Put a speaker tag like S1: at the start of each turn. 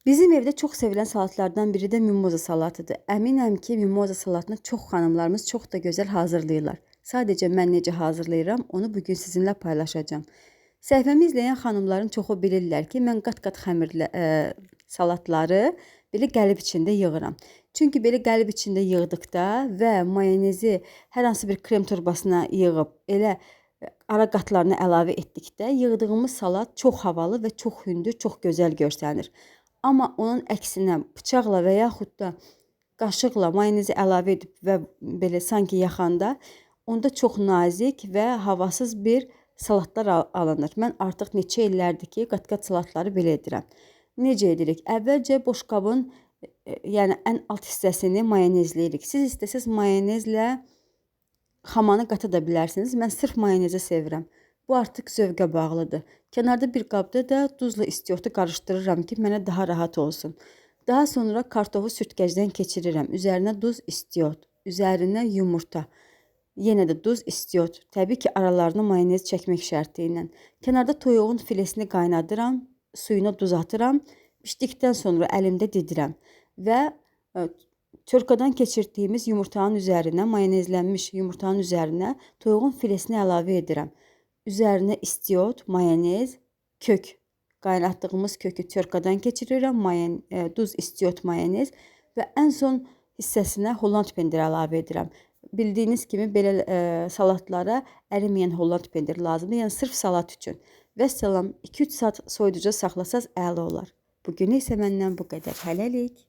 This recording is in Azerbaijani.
S1: Bizim evdə çox sevilən salatlardan biri də mimoza salatıdır. Əminəm ki, mimoza salatını çox xanımlarımız çox da gözəl hazırlayırlar. Sadəcə mən necə hazırlayıram, onu bugün sizinlə paylaşacağım. Səhifəmi izləyən xanımların çoxu bilirlər ki, mən qat-qat xəmirlə salatları belə qəlib içində yığıram. Çünki belə qəlib içində yığdıqda və mayonezi hər hansı bir krem torbasına yığıb elə ara qatlarını əlavə etdikdə yığdığımız salat çox havalı və çox hündür, çox gözəl görsənir. Amma onun əksinə bıçaqla və yaxud da qaşıqla mayonezi əlavə edib və belə sanki yaxanda onda çox nazik və havasız bir salatlar alınır. Mən artıq neçə illərdir ki, qat-qat salatları belə edirəm. Necə edirik? Əvvəlcə boşqabın yəni ən alt hissəsini mayonezləyirik. Siz istəsəz mayonezlə xamanı qata da bilərsiniz. Mən sırf mayonezi sevirəm. Bu artıq zövqə bağlıdır. Kənarda bir qabda da duzla istiotu qarışdırıram ki, mənə daha rahat olsun. Daha sonra kartofu sürtkəcdən keçirirəm. Üzərinə duz, istiot, üzərinə yumurta. Yenə də duz, istiot. Təbii ki, aralarına mayonez çəkmək şərti ilə. Kənarda toyuğun filesini qaynadıram, suyuna duz atıram. Pişdikdən sonra əlimdə didirəm və çörkadan keçirdiyimiz yumurtanın üzərinə, mayonezlənmiş yumurtanın üzərinə toyuğun filesini əlavə edirəm. Üzərinə istiot, mayonez, kök, qaynatdığımız kökü çörkadan keçirirəm, duz, istiot, mayonez və ən son hissəsinə Holland pendiri əlavə edirəm. Bildiyiniz kimi belə salatlara əriməyən Holland pendiri lazımdır, yəni sırf salat üçün. Vəssalam, 2-3 saat soyuducuda saxlasaz əla olar. Bugün isə məndən bu qədər. Hələlik.